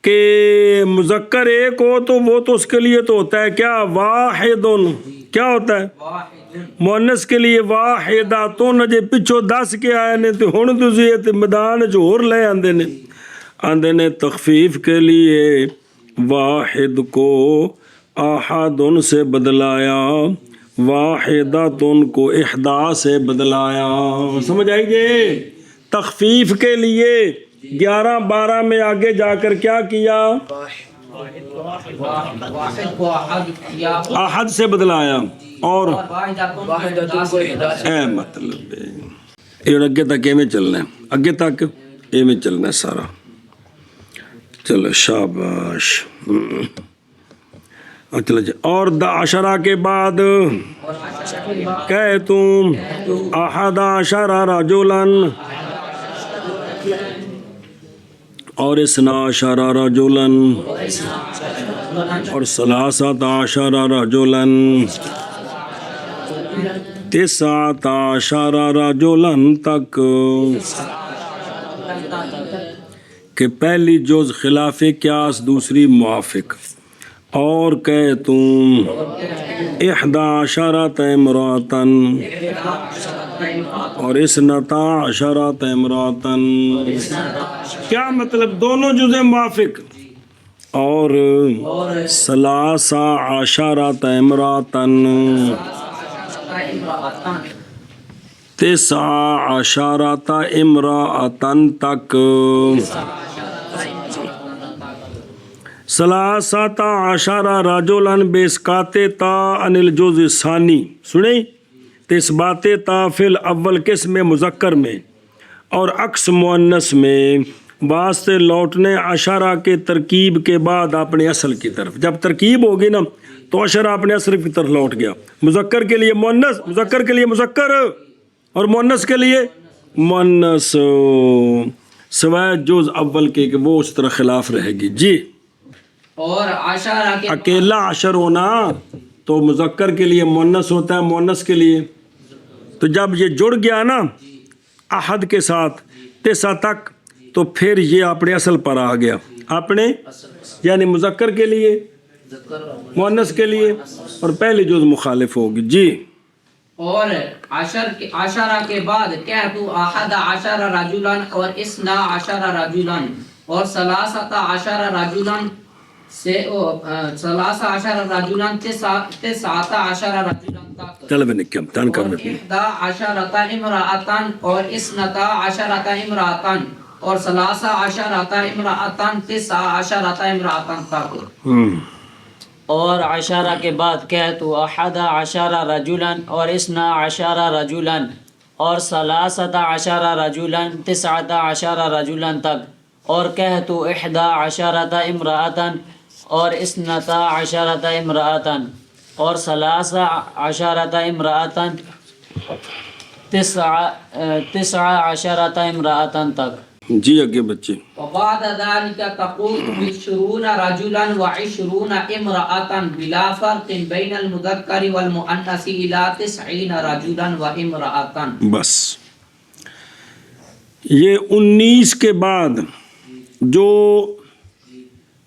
کہ مذکر ایک ہو تو وہ تو اس کے لیے تو ہوتا ہے کیا واحد. کیا ہوتا ہے مؤنث کے لیے واحداتن. جے پچھو 10 کے آئے نے تو ہن تسی تے میدان چ ہور لے آندے نے تخفیف کے لیے واحد کو احدن سے بدلایا واحداتن کو احدا سے بدلایا. سمجھ آئی گے. تخفیف کے لیے 11-12 میں آگے جا کر کیا کیا
واحد کو احد کیا
احد سے بدلایا اور
واحداتن کو احدا سے.
اے مطلب یہ اگے تک ایویں چلنا ہے اگے تک ایویں چلنا ہے سارا. چلو شاباش. چلو جی. اور عشرہ کے بعد کہ تم احد عشر رجلا اور اثنا عشر رجلا اور ثلاثۃ عشر رجلا تسعۃ عشر رجلا تک کہ پہلی جز خلاف قیاس دوسری موافق. اور کہ تم احدى عشرۃ امرأة اور اثنتا عشرۃ امرأة. کیا مطلب دونوں جزء موافق اور ثلاث عشرۃ امرأة تسع عشرۃ امرأة تک. ثلاثۃ عشر رجلا باسقاط تا عن الجزء الثانی. سنیں تو اس بات تا فی الاول قسم مذکر میں اور عکس مؤنث میں واسطے لوٹنے عشرہ کے ترکیب کے بعد اپنے اصل کی طرف. جب ترکیب ہوگی نا تو عشرہ اپنے اصل کی طرف لوٹ گیا. مذکر کے لیے مؤنث مذکر کے لیے مذکر اور مؤنث کے لیے مؤنث سوائے جز اول کے کہ وہ اس طرح خلاف رہے گی. جی.
اور عشرہ کے
اکیلا عشر ہونا تو مذکر کے لیے مؤنث ہوتا ہے مؤنث کے لیے. تو جب یہ جڑ گیا نا احد کے ساتھ تسعہ تک تو پھر یہ اپنے اصل پر آ گیا. اپنے یعنی مذکر کے لیے مؤنث کے لیے اور پہلی جز مخالف ہوگی. جی.
اور عشرہ کے بعد کہہ تو احد عشر رجلا اور اثنا عشر رجلا اور ثلاثۃ عشر رجلا سے ثلاث عشر رجلا تسعۃ عشر رجلا تک.
چلو میں نکم تان کر میں
احدى عشرۃ امرأة اور اثنتا عشرۃ امرأة اور ثلاث عشرۃ امرأة تسع عشرۃ امرأة تک.
اور عشرہ کے بعد کہہ تو احد عشر رجلا اور اثنا عشر رجلا اور ثلاثۃ عشر رجلا تسعۃ عشر رجلا تک. اور کہہ تو احدى عشرۃ امرأة اور اثنتا عشرۃ امرأة. اور ثلاثہ عشرۃ امرأتن تسع عشرۃ امرأتن تک.
جی آگے بچے.
وبعد ذلك تقول 20 رجلا و20 امرأة بلا فرق بين المذكر والمؤنث الى 90 رجلا وامرأة.
بس یہ 19 کے بعد جو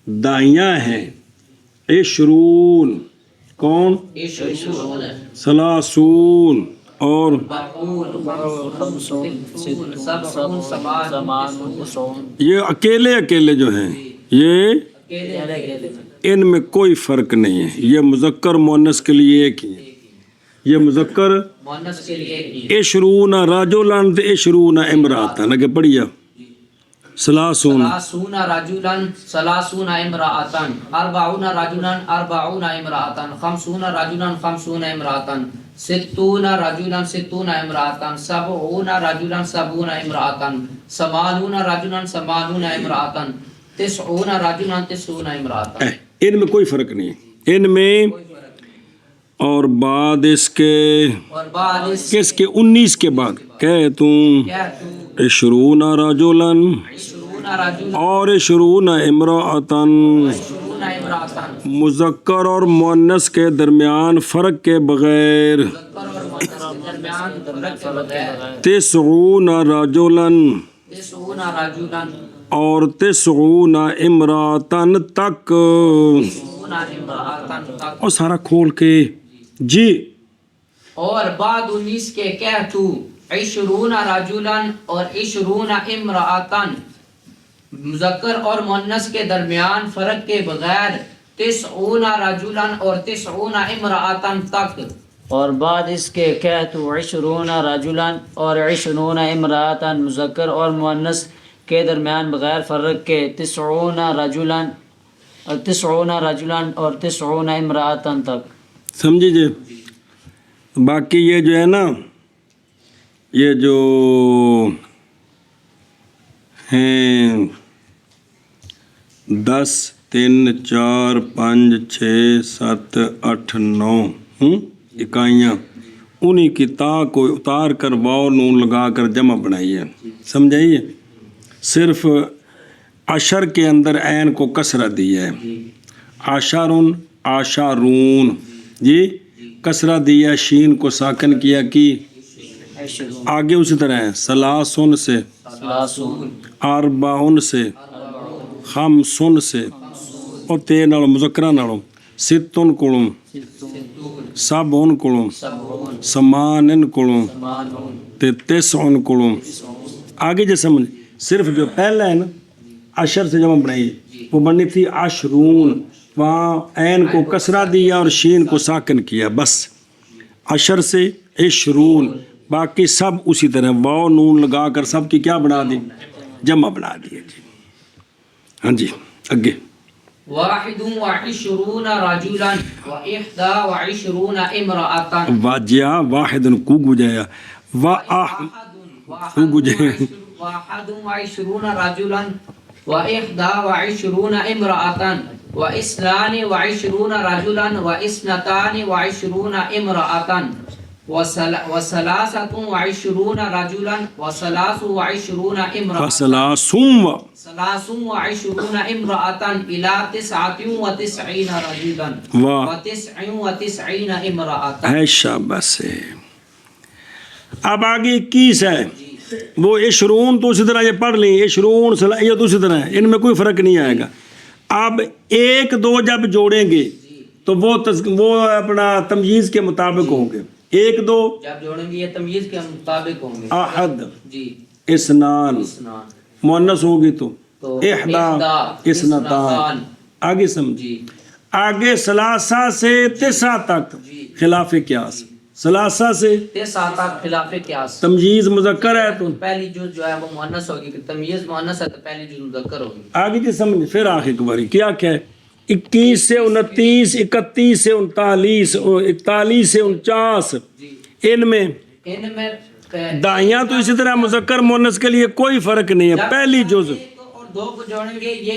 دائیاں ہیں عشرون کون؟ ثلاثون اور یہ اکیلے جو ہیں یہ ان میں کوئی فرق نہیں ہے. یہ مذکر مؤنث کے لیے ایک ہی ہے. یہ مذکر
مؤنث کے لیے
عشرون رجلاً عشرون امرأتاً. آگے پڑھیے. ثلاثون
رجلا 30 امرأة 40 رجلا 40 امرأة 50 رجلا 50 امرأة 60 رجلا 60 امرأة 70 رجلا 70 امرأة 80 رجلا 80 امرأة 90 رجلا 90 امرأة.
ان میں کوئی فرق نہیں ہے ان میں. اور بعد اس کے
اور بعد اس
کس کے 19 کے بعد کہ تم
کیا
عشرون رجلاً
20 رجلا
اور عشرون امرأتاً
20 امرأة
مذکر اور مؤنث کے درمیان فرق کے بغیر
اور مؤنث کے درمیان فرق کے بغیر
90 رجلاً
90 رجلا
اور 90 امرأتاً تک.
90 امرأة تک.
اور سارا کھول کے جی.
اور بعد 19 کے کہہ تو 20 رجلا اور 20 امرأتاً مذکر اور مؤنث کے درمیان فرق کے بغیر 90 رجلا اور 90 امرأتاً تک.
اور بعد اس کے کہہ تو 20 رجلاً اور 20 امرأتاً مذکر اور مؤنث کے درمیان بغیر فرق کے 90 رجلاً اور 90 رجلاً اور 90 امرأتاً تک.
سمجھیے. باقی یہ جو ہے نا یہ جو ہیں 10 3 4 5 6 7 8 9 اکائیاں انہی کی تا کو اتار کر واو نون لگا کر جمع بنائی ہے. سمجھائیے. صرف عشر کے اندر عین کو کسرہ دی ہے. عشرن عشرون جی کسرہ دیا شین کو ساکن کیا کی. آگے اسی طرح ہے ثلاثن سے اربعن سے خمسن سے اور تے نالوں مذکرہ نالوں ستن کولوں سبعن کولوں ثمانن کولوں تے تسعن کولوں. آگے جو سمجھ صرف جو پہلا ہے نا عشر سے جمع بنائی وہ بنی تھی عشرون. وہاں عین کو کسرہ دیا اور شین کو ساکن کیا. بس عشر سے عشرون. باقی سب اسی طرح واو نون لگا کر سب کی کیا بنا دی جمع بنا دی. جی ہاں جی اگے.
21 رجلا و21 امرأة.
واجیا واحد کو گجایا کو گجایا
21 رجلا و21 امرأة و22 رجلا و22 امرأة و23 رجلا و23 امرأة
فسلاسم
23 امرأة إلى 99 رجلا و99 امرأة.
ہے. شاباش. اب آگے 21 ہے وہ عشرون تو اسی طرح یہ پڑھ لیں عشرون یہ تو اسی طرح ہے. ان میں کوئی فرق نہیں آئے گا. اب 1 2 جب جوڑیں گے تو وہ اپنا تمییز کے مطابق ہوں گے. 1 2
جب جوڑیں گے یہ تمییز کے مطابق ہوں گے.
احد
جی
اسنان مؤنث ہوگی تو احدا اسنتان. آگے سمجھی. آگے ثلاثہ سے 9 تک خلاف قیاس. ثلاثہ سے
9 تک خلاف قیاس.
تمجیز مذکر ہے تو
پہلی جز جو ہے وہ مؤنث ہوگی کہ تمییز مؤنث ہے تو پہلی جز مذکر ہوگی.
آگے کی سمجھ. پھر آخر باری کیا ہے 21 سے 29 31 سے 39 41 سے 49 ان میں دائیاں تو اسی طرح مذکر مؤنث کے لیے کوئی فرق نہیں ہے. پہلی جز
اور 2 کو جوڑیں گے یہ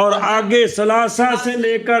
اور آگے سلاسہ سے لے کر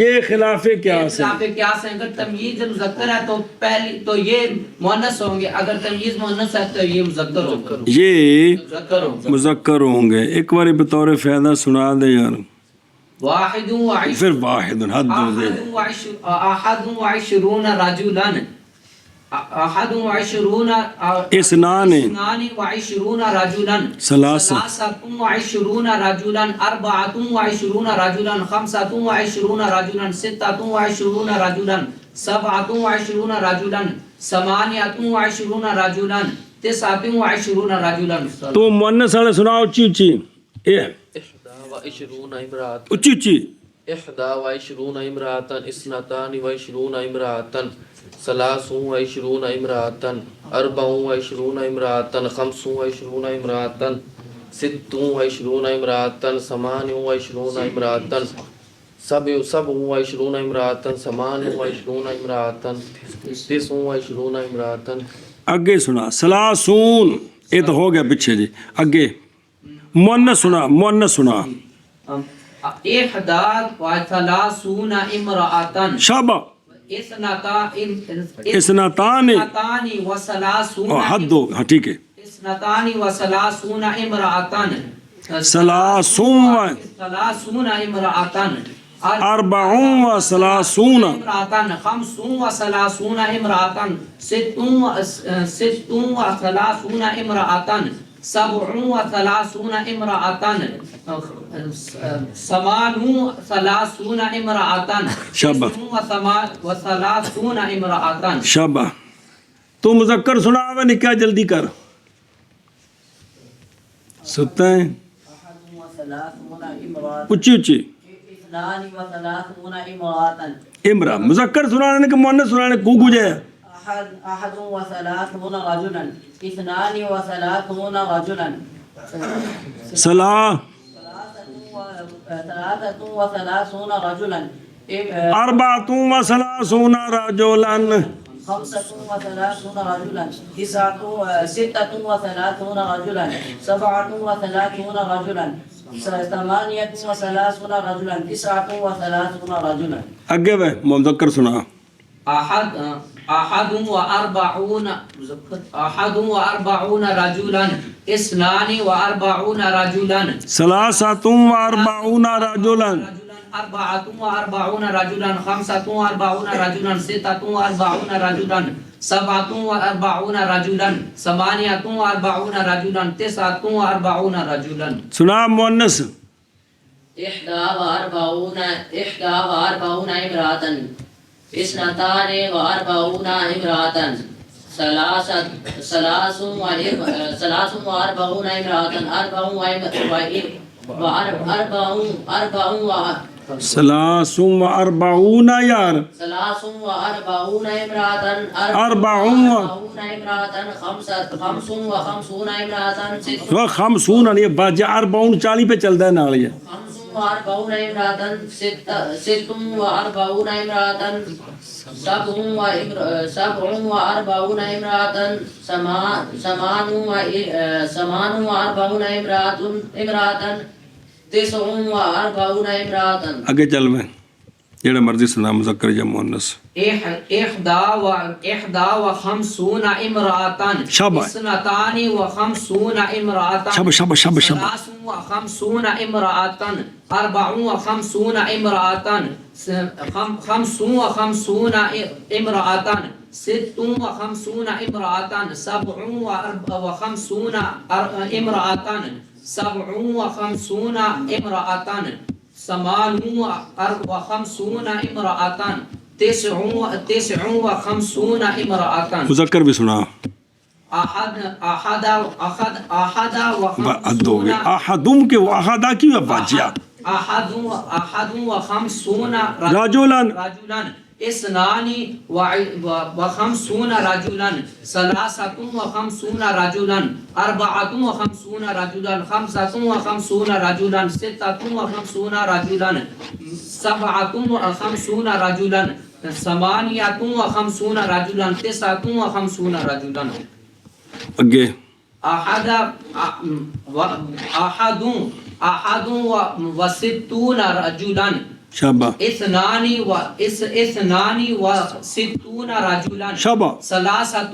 یہ خلاف قیاس ہے۔
خلاف قیاس ہے، اگر تمیز مذکر ہے تو پہلی تو یہ مؤنث ہوں گے، اگر تمیز مؤنث ہے تو یہ مذکر ہوں گے،
یہ
مذکر ہوں گے۔
مذکر ہوں گے۔ ایک بار بطور فائدہ سنا دے یار،
واحد وعشرون
پھر واحد حد ہو دے۔
احد وعشرون رجلا، احد وعشرون
اسنان
اثنان وعشرون رجلا،
ثلاثة
ثلاثة وعشرون رجلا، أربعة وعشرون رجلا، خمسة وعشرون رجلا، ستة وعشرون رجلا، سبعة وعشرون رجلا، ثمانية وعشرون رجلا، تسعة وعشرون رجلا۔
تو مؤنث والے سناؤ اچھی اچھی، اے
21 امرأة
اچھی اچھی۔
21 امرأة 22 امرأة 23 امرأة 24 امرأة 25 امرأة 26 امرأة 28 امرأة 27 امرأة 28 امرأة 29 امرأة۔
اگے سنا سلاسون، یہ تو ہو گیا پیچھے جی۔ اگے مؤنث سنا، مؤنث سنا۔
احدى وثلاثون امرأة،
شابہ اثنتان
وثلاثون
حد دو، ہاں ٹھیک ہے۔
اثنتان وثلاثون امرأة،
ثلاثون
ثلاثون امرأة،
اربعون و ثلاثون
امرأة، خمس وثلاثون امرأة، ست وثلاثون امرأة، سبع وثلاثون امرأة، ثمان وثلاثون امرأة،
شابہ
وثلاثون امرأة۔
شابہ۔ تو مذکر سنا ہوا نہیں، کیا جلدی کر سکتا ہے؟ اچھی اچھی امرا مذکر سنانے کے مؤنث سنانے کو گجے
أحد وثلاثون رجلا، 32 رجلا،
صلاح
33 رجلا،
34 رجلا،
35 رجلا، 36 رجلا، 37 رجلا، 38 رجلا، 39 رجلا۔
اگے بھائی مذکر سنا۔
أحد وأربعون رجلا، 42 رجلا،
43 رجلا،
44 رجلا، 45 رجلا، 46 رجلا، 47 رجلا، 48 رجلا، 49 رجلا۔
سنا مؤنث
41 امرأة، 42 امرأة، 43 امرأة،
43 یار
43 امرأة،
40
امرأة، 55 امرأة،
50 نہیں باجی 40 40 پہ چلتا ہے نال یہ
45 امرأة، 46 امرأة، 47 امرأة، 48 امرأة، 49 امرأة۔
اگے چل میں جڑا مرضی سنا مذکر یا مؤنث۔
51 امرأة،
شابہ
52 امرأة،
شابہ شابہ شابہ شابہ
53 امرأة، 54 امرأة، 55 امرأة، 56 امرأة، 57 امرأة، 57 امرأة، 58 امرأة، 59 امرأة۔
مذکر بھی سنا۔
أحد
حد ہو گیا احدم کے وہ احدہ کی باجیا
أحد وخمسون
رجلا
رجلا اثنان وخمسون رجلا ثلاثة وخمسون رجلا أربعة وخمسون رجلا خمسة وخمسون رجلا ستة وخمسون رجلا سبعة وخمسون رجلا ثمانية وخمسون رجلا تسعة وخمسون رجلا
اگے
أحد وستون رجلا
شابا
اثنان وستون رجلا
شابا
ثلاثة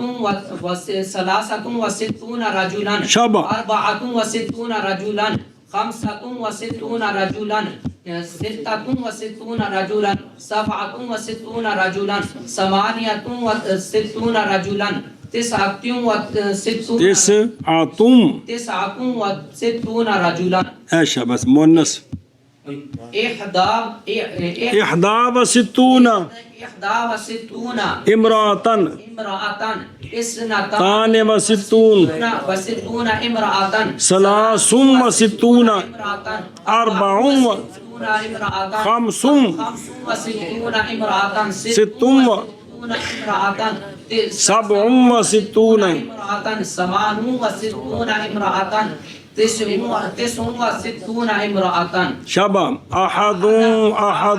وستون رجلا
شابا
أربعة وستون رجلا خمسة وستون رجلا ستة وستون رجلا سبعة وستون رجلا ثمانية وستون رجلا تسعة وستون رجلا
اے شاباش مونس
إحدى وستون
امرأة
امرأة اثنتان
تان وستون
وستون امرأة
ثلاث وستون
امرأة
أربع
وستون امرأة
خمس
وستون امرأة
ست
امرأة
سبع وستون
امرأة ثمان وستون امرأة تسع وستون امرأة
شابا أحد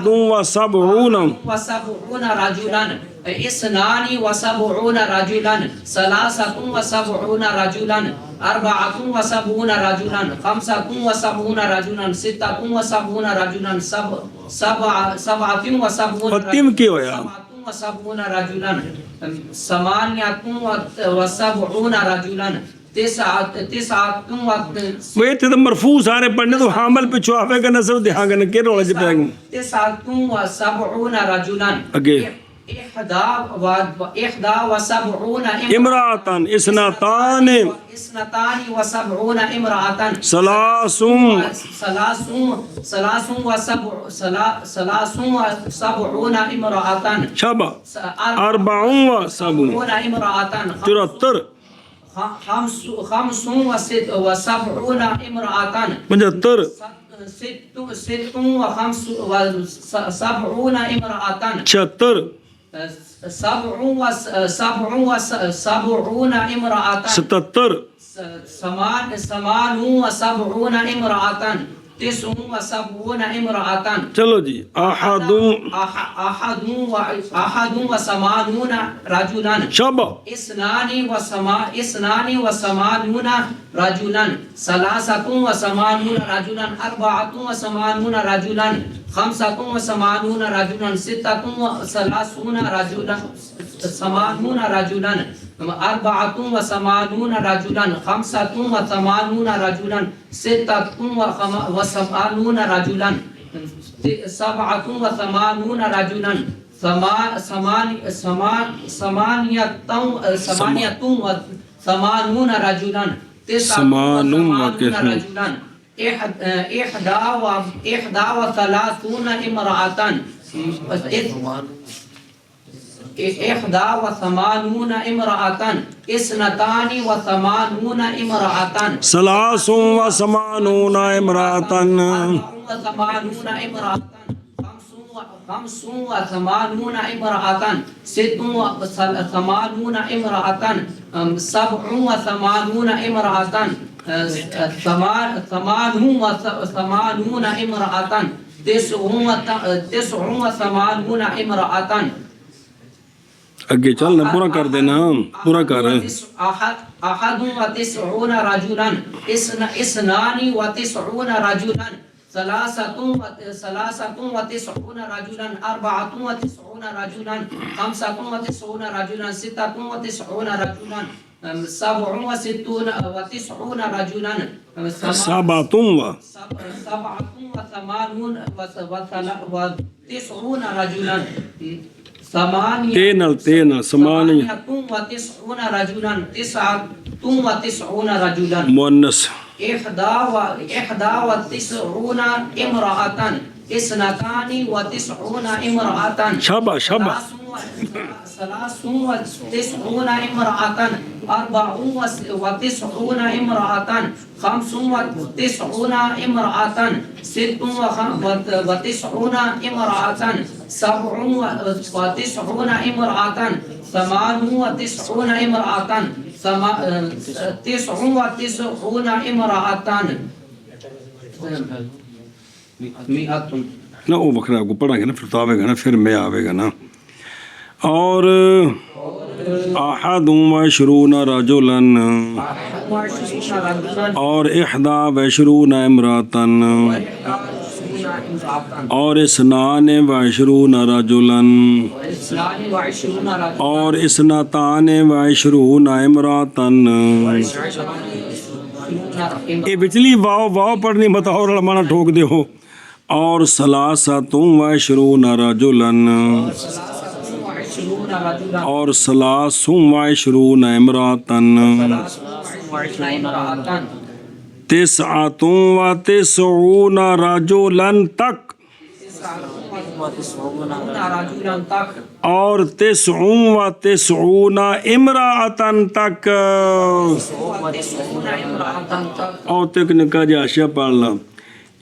وسبعون
وسبعون رجلا اثنان وسبعون رجلا ثلاثة وسبعون رجلا أربعة وسبعون رجلا خمسة وسبعون رجلا ستة وسبعون رجلا سبعة وسبعون
ختم کیا ہوا
وسبعون رجلا ثمانية وسبعون رجلا تسعة
وہ یہ تو مرفوع سارے پڑھنے تو حامل پہ چھوافے کا نصب دہاں گا نکر رولا جی پہ
تسعة وسبعون رجلا
اگے
إحدى وسبعون
امرأة اثنتان
اثنتان وسبعون امرأة
ثلاث
وسبعون امرأة
شابا أربع وسبعون
امرأة
ترتر
خمس وسبعون امرأة
پچہتر
ست وسبعون امرأة
چھتر
سبعون امرأة
ستتر
ثمان وسبعون امرأة تسع وسبعون امرأة
چلو جی أحد
وثمانون رجلا
شابا
اثنان وثمانون رجلا ثلاثة وثمانون رجلا أربعة وثمانون رجلا خمسة وثمانون رجلا ستة وثلاثون رجلا ثمانون رجلا أربعة وثمانون رجلا خمسة وثمانون رجلا ستة وثمانون رجلا سبعة وثمانون رجلا ثمانية وثمانون رجلا تسعة وثمانون رجلا إحدى وثلاثون امرأة إحدى وثمانون امرأة اثنتان وثمانون امرأة
ثلاث وثمانون امرأة
وثمانون امرأة خمس وثمانون امرأة ست وثمانون امرأة سبع وثمانون امرأة ثمان وثمانون امرأة تسع وثمانون امرأة
اگے چل نا پورا کر دینا پورا کر
أحد وتسعون رجلا اثنان وتسعون رجلا ثلاثة وتسعون رجلا أربعة وتسعون رجلا خمسة وتسعون رجلا ستة وتسعون رجلا سبع وتسعون رجلا
سبعة
وتسعون رجلا
تین ثمانية
وتسعون رجلا تسعة وتسعون رجلا
مؤنث
إحدى وتسعون امرأة اثنتان وتسعون امرأة
شابا
ثلاث وتسعون امرأة 94 امرأة 95 امرأة 96 امرأة 97 امرأة 98 امرأة 99 امرأة 100
نا وہ بکرا آپ کو پڑھیں گے نا پھر تو آئے گا نا پھر میں آئے گا نا. اور احد و عشرون رجلا اور 21 امراتن اور 22 رجلا اور 22 امراتن. یہ بچلی واو پڑھنی بتاؤ رڑمانا ٹھوک دے ہو. اور 23 رجلا اور 23 امراتن 99 رجلا تک اور 99 امراتن تک. اور تک نکا جی آشیا پالنا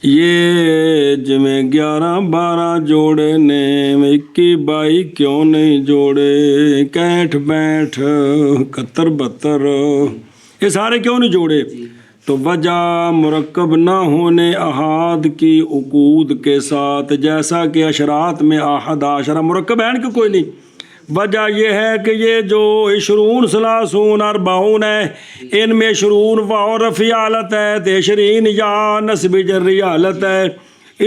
یہ جمیں 11-12 جوڑے نے 21-22 کیوں نہیں جوڑے 61-62 71-72 یہ سارے کیوں نہیں جوڑے؟ تو وجہ مرکب نہ ہونے احاد کی عقود کے ساتھ، جیسا کہ اشرات میں احد عشرہ مرکب ہے کہ کوئی نہیں. وجہ یہ ہے کہ یہ جو 20 30 40 ہے ان میں 20 واو رفعی حالت ہے 20 یا نصب جری حالت ہے.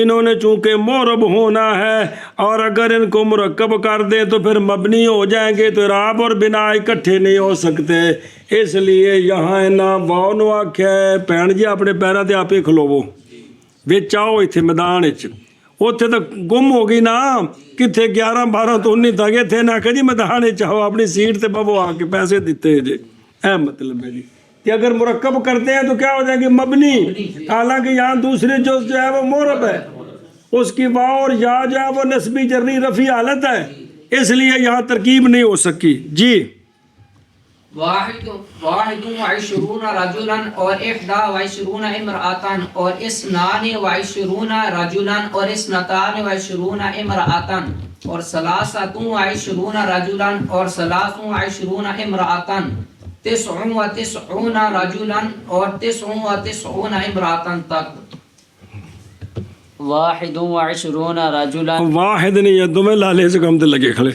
انہوں نے چونکہ معرب ہونا ہے اور اگر ان کو مرکب کر دیں تو پھر مبنی ہو جائیں گے تو اعراب اور بنا اکٹھے نہیں ہو سکتے. اس لیے یہاں نہ واو نو آکھیا ہے بھین جی اپنے پیراں تے آپ ہی کھلوو وچ آؤ ایتھے میدان وچ. اتنے تو گم ہو گئی نا کتنے 11-12 تو 19 تک اتنے نہ کہ جی میدان چاہو اپنی سیٹ تے ببو آ کے پیسے دیتے جی. اے مطلب ہے جی کہ اگر مرکب کرتے ہیں تو کیا ہو جائے گی مبنی، حالانکہ یہاں دوسری جز جو ہے وہ معرب ہے اس کی واو اور یا جو ہے وہ نسبی جری رفعی حالت ہے اس لیے یہاں ترکیب نہیں ہو سکی. جی
21 رجلا اور 21 امرأتان اور 22 رجلا اور 22 امرأتان اور 23 رجلا اور 23 امرأتان 99 رجلا اور 99 امرأتان تک.
21 رجلا
واحد نہیں ہے دو میں لالے سے کم تے لگے کھڑے.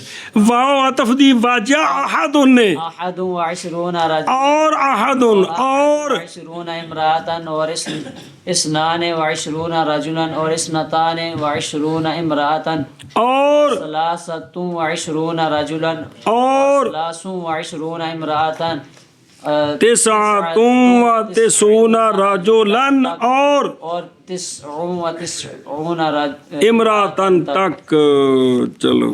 واو عطف دی واجہ احد نے
21 رجلا
اور احد اور
20 امرأتن اور 22 رجلا اور 22 امرأتن
اور
23 رجلا
اور
23 امرأتن
99 رجلا اور
99
امراتن تک. چلو